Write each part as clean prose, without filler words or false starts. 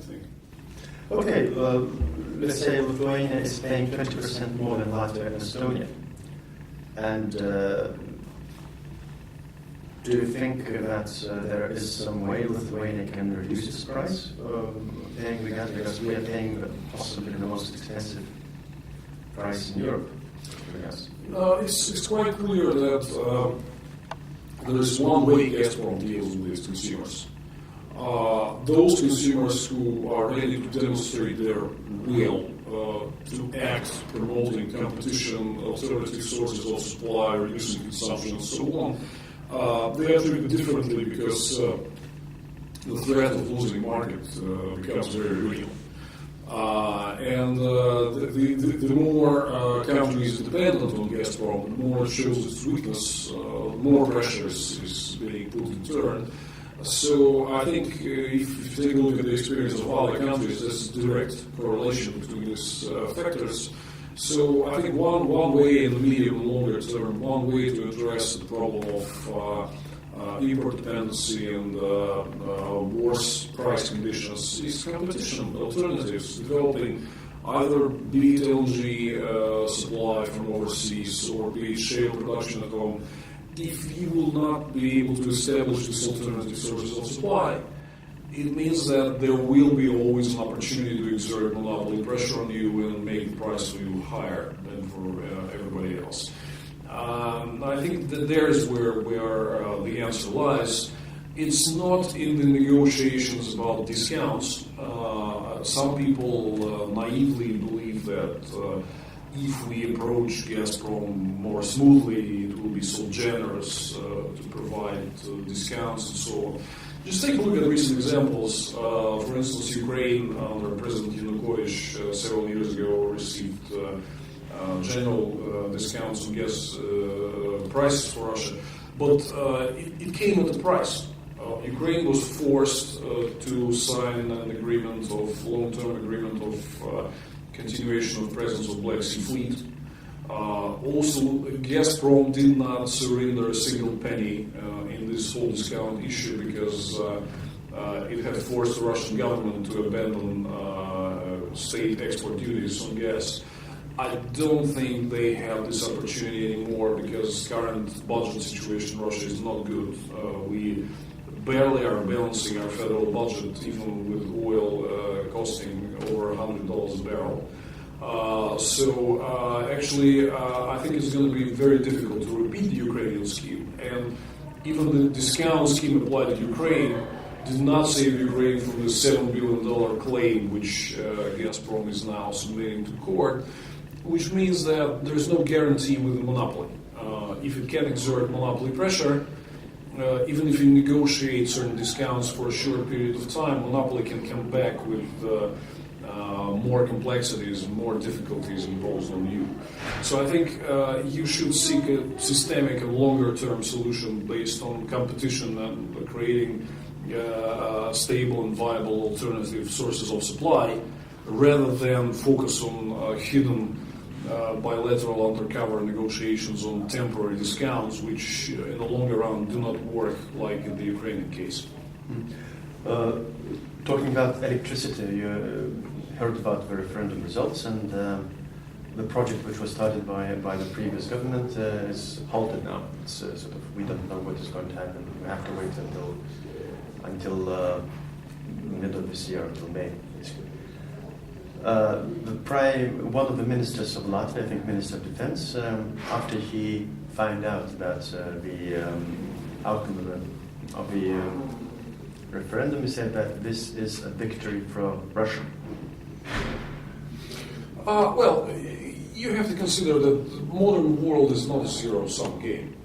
think. Okay, let's say Lithuania is paying 20% more than Latvia and Estonia. And do you think that there is some way Lithuania can reduce its price paying the gas? Because we are paying possibly the most expensive price in Europe for gas. It's quite clear that there is one way Gazprom deals with its consumers. Those consumers who are ready to demonstrate their will to act, promoting competition, alternative sources of supply, reducing consumption, and so on, they are treated differently because the threat of losing market becomes very real. And the more countries dependent on Gazprom, the more it shows its weakness, more pressure is being put in turn. So I think if you take a look at the experience of other countries, there's a direct correlation between these factors. So I think one way in the medium and longer term, one way to address the problem of import dependency and worse price conditions is competition, alternatives, developing either be it LNG supply from overseas or be it shale production at home. If you will not be able to establish these alternative sources of supply, it means that there will be always an opportunity to exert monopoly pressure on you and make the price for you higher than for everybody else. I think that there is where the answer lies. It's not in the negotiations about discounts. Some people naively believe that if we approach Gazprom more smoothly, it will be so generous to provide discounts and so on. Just take a look at recent examples. For instance, Ukraine under President Yanukovych several years ago received general discounts on gas prices for Russia, but it came at a price. Ukraine was forced to sign an agreement of long-term agreement of continuation of presence of Black Sea Fleet. Also, Gazprom did not surrender a single penny in this whole discount issue because it had forced the Russian government to abandon state export duties on gas. I don't think they have this opportunity anymore because current budget situation in Russia is not good. We barely are balancing our federal budget, even with oil costing over $100 a barrel. Actually, I think it's going to be very difficult to repeat the Ukrainian scheme. And even the discount scheme applied to Ukraine did not save Ukraine from the $7 billion claim, which Gazprom is now submitting to court, which means that there's no guarantee with the monopoly. If it can exert monopoly pressure, even if you negotiate certain discounts for a short period of time, monopoly can come back with more complexities and more difficulties imposed on you. So I think you should seek a systemic and longer-term solution based on competition and creating stable and viable alternative sources of supply, rather than focus on hidden bilateral undercover negotiations on temporary discounts, which in the longer run do not work like in the Ukrainian case. Talking about electricity, you heard about the referendum results, and the project which was started by the previous government is halted now. It's sort of, we don't know what is going to happen. We have to wait until mid of this year, until May, basically. One of the ministers of Latvia, I think Minister of Defense, after he found out that the outcome of the referendum, he said that this is a victory for Russia. Well, you have to consider that the modern world is not a zero-sum game.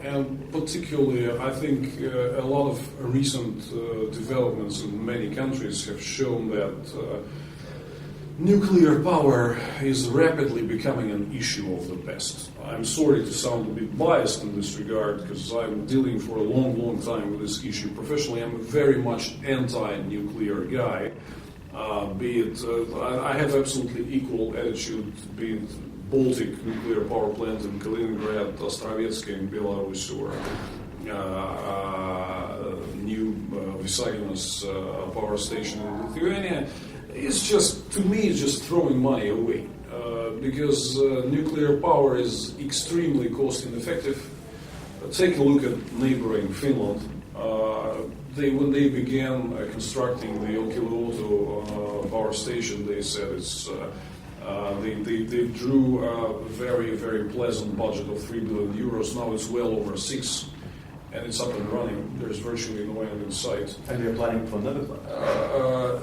And particularly, I think a lot of recent developments in many countries have shown that nuclear power is rapidly becoming an issue of the past. I'm sorry to sound a bit biased in this regard because I'm dealing for a long time with this issue professionally. I'm a very much anti-nuclear guy. I have absolutely equal attitude, be it Baltic nuclear power plant in Kaliningrad, Ostrovetsky in Belarus, or new Visaginas power station in Lithuania is just, to me, it's just throwing money away. Because nuclear power is extremely cost ineffective. Take a look at neighboring Finland. When they began constructing the Olkiluoto power station, they said they drew a very, very pleasant budget of 3 billion euros. Now it's well over 6, and it's up and running. There's virtually no end in sight. And they're planning for another plant?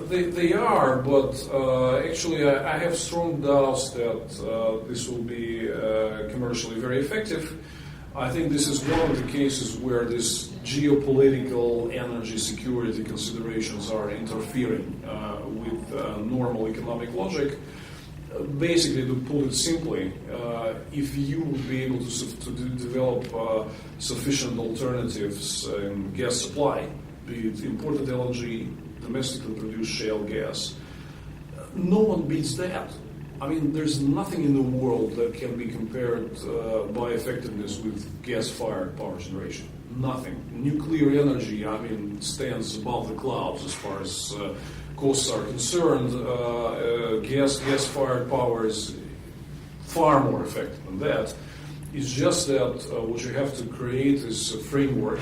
They are, but actually I have strong doubts that this will be commercially very effective. I think this is one of the cases where this geopolitical energy security considerations are interfering with normal economic logic. Basically, to put it simply, if you would be able to develop sufficient alternatives in gas supply, be it imported LNG, domestically produced shale gas, no one beats that. I mean, there's nothing in the world that can be compared by effectiveness with gas-fired power generation. Nothing. Nuclear energy, I mean, stands above the clouds as far as costs are concerned. Gas-fired power is far more effective than that. It's just that what you have to create is a framework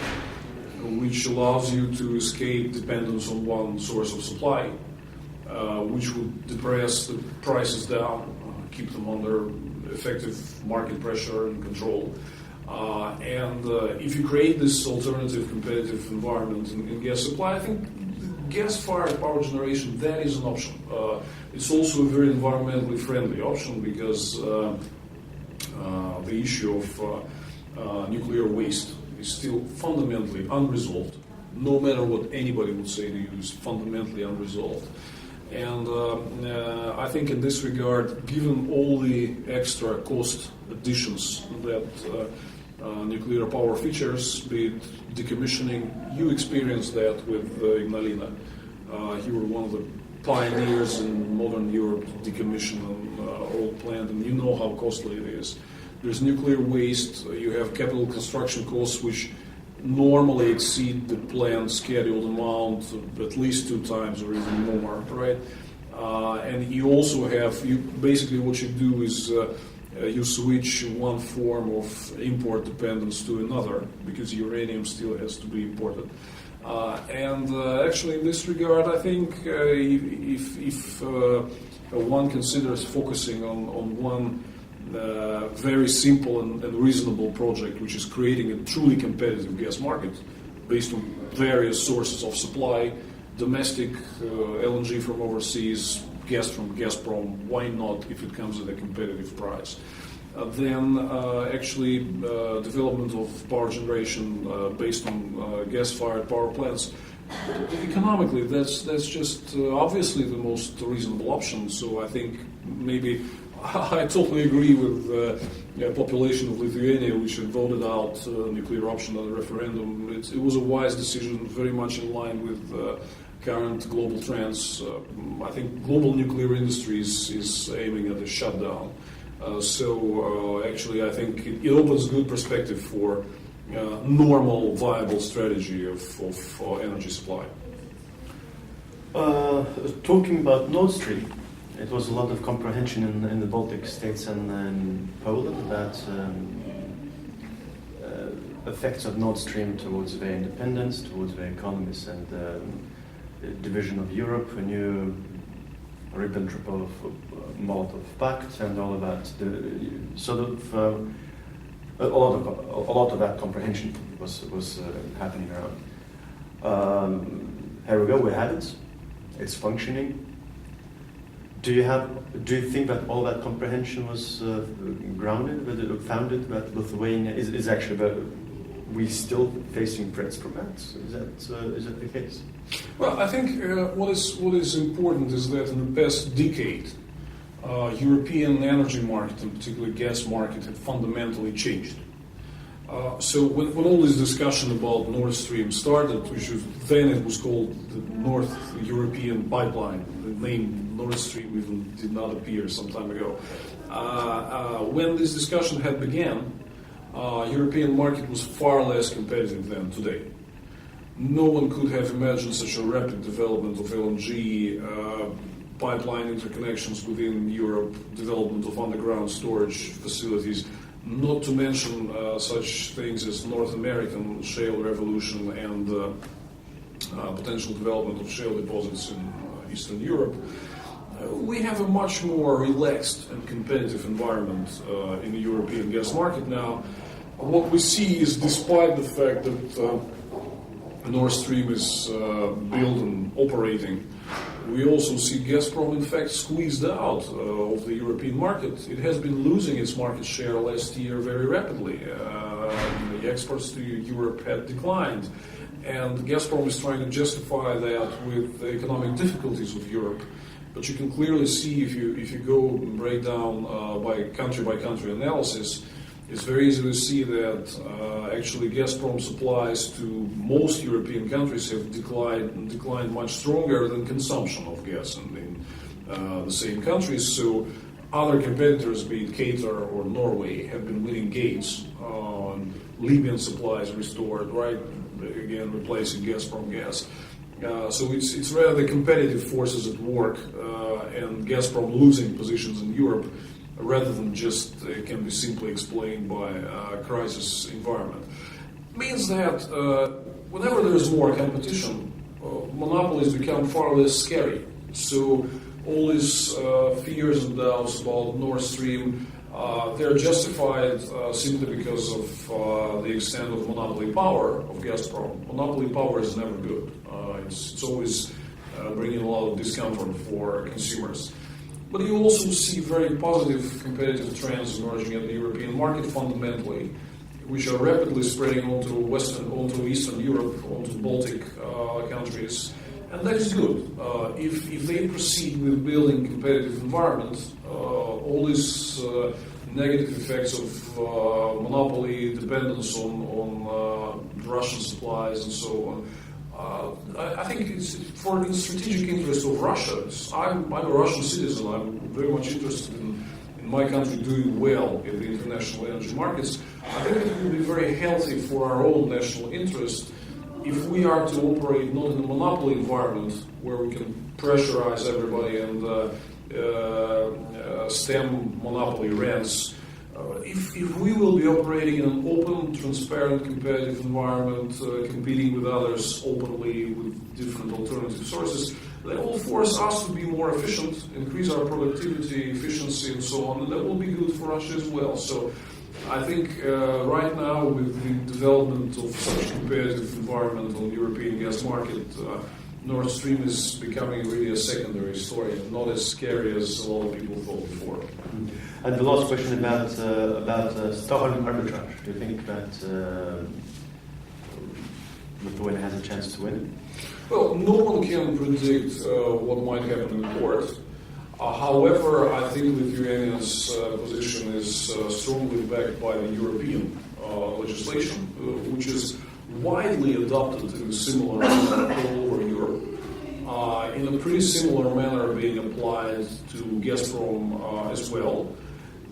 which allows you to escape dependence on one source of supply, which would depress the prices down, keep them under effective market pressure and control. And if you create this alternative competitive environment in gas supply, I think gas-fired power generation, that is an option. It's also a very environmentally friendly option because the issue of nuclear waste is still fundamentally unresolved. No matter what anybody would say to you, is fundamentally unresolved. And I think in this regard, given all the extra cost additions that nuclear power features, be it decommissioning, you experienced that with Ignalina. You were one of the pioneers in modern Europe to decommission an old plant, and you know how costly it is. There's nuclear waste, you have capital construction costs which normally exceed the planned scheduled amount at least 2 times or even more, right? And you also have, basically what you do is you switch one form of import dependence to another because uranium still has to be imported. And actually in this regard, I think if one considers focusing on one very simple and reasonable project, which is creating a truly competitive gas market based on various sources of supply, domestic LNG from overseas, gas from Gazprom, why not if it comes at a competitive price? Then actually development of power generation based on gas-fired power plants, economically that's just obviously the most reasonable option. So I think maybe I totally agree with the population of Lithuania, which had voted out nuclear option at the referendum. It was a wise decision, very much in line with current global trends. I think global nuclear industries is aiming at a shutdown. So actually, I think it opens good perspective for normal, viable strategy of energy supply. Talking about Nord Stream, it was a lot of comprehension in the Baltic states and in Poland that effects of Nord Stream towards their independence, towards their economies, and division of Europe, a new Ribbentrop Molotov Pact, and all of that. A lot of that comprehension was happening around. Here we go. We have it. It's functioning. Do you think that all that comprehension was founded that Lithuania is actually we still facing threats from that? Is that the case? Well, I think what is important is that in the past decade, European energy market, and particularly gas market, had fundamentally changed. So when all this discussion about Nord Stream started, then it was called the North European Pipeline. The name Nord Stream even did not appear some time ago. When this discussion had began, European market was far less competitive than today. No one could have imagined such a rapid development of LNG, pipeline interconnections within Europe, development of underground storage facilities, not to mention such things as North American shale revolution and potential development of shale deposits in Eastern Europe. We have a much more relaxed and competitive environment in the European gas market now. What we see is, despite the fact that Nord Stream is built and operating, we also see Gazprom, in fact, squeezed out of the European market. It has been losing its market share last year very rapidly. The exports to Europe had declined, and Gazprom is trying to justify that with the economic difficulties of Europe. But you can clearly see, if you go and break down by country analysis, it's very easy to see that actually Gazprom supplies to most European countries have declined much stronger than consumption of gas in the same countries. So other competitors, be it Qatar or Norway, have been winning gains. Libyan supplies restored, right? Again, replacing Gazprom gas. So it's rather the competitive forces at work and Gazprom losing positions in Europe, rather than just can be simply explained by a crisis environment. Means that whenever there is more competition, monopolies become far less scary. So all these fears and doubts about Nord Stream, they're justified simply because of the extent of monopoly power of Gazprom. Monopoly power is never good. It's always bringing a lot of discomfort for consumers. But you also see very positive competitive trends emerging in the European market fundamentally, which are rapidly spreading onto Eastern Europe, onto Baltic countries, and that is good. If they proceed with building competitive environment, all these negative effects of monopoly, dependence on Russian supplies and so on, I think it's for the strategic interest of Russia. I'm a Russian citizen. I'm very much interested in my country doing well in the international energy markets. I think it will be very healthy for our own national interest if we are to operate not in a monopoly environment where we can pressurize everybody and stem monopoly rents. If we will be operating in an open, transparent, competitive environment, competing with others openly with different alternative sources, that will force us to be more efficient, increase our productivity, efficiency, and so on, and that will be good for Russia as well. So I think right now, with the development of such competitive environment on the European gas market, Nord Stream is becoming really a secondary story, not as scary as a lot of people thought before. And the last question about Stockholm arbitrage. Do you think that Lithuania has a chance to win? Well, no one can predict what might happen in court. However, I think Lithuania's position is strongly backed by the European legislation, which is widely adopted in a similar manner all over Europe, in a pretty similar manner being applied to Gazprom as well.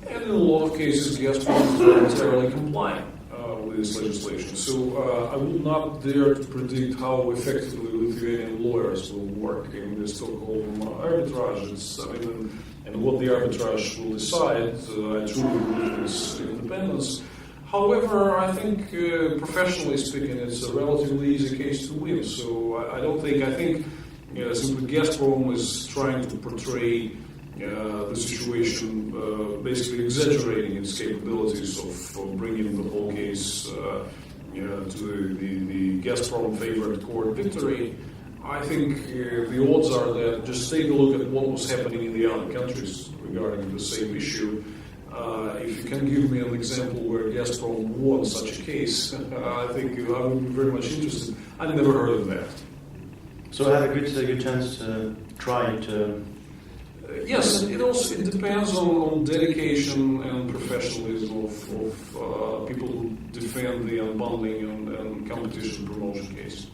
And in a lot of cases, Gazprom is voluntarily compliant with this legislation. So I would not dare to predict how effectively Lithuanian lawyers will work in this so-called arbitrage. And what the arbitrage will decide, I truly believe in its independence. However, I think, professionally speaking, it's a relatively easy case to win. So I think simply Gazprom is trying to portray the situation, basically exaggerating its capabilities of bringing the whole case to the Gazprom-favored court victory. I think the odds are that just take a look at what was happening in the other countries regarding the same issue. If you can give me an example where Gazprom won such a case, I think I would be very much interested. I never heard of that. So I have a good chance to try to... Yes, it depends on dedication and professionalism of people who defend the unbundling and competition promotion case.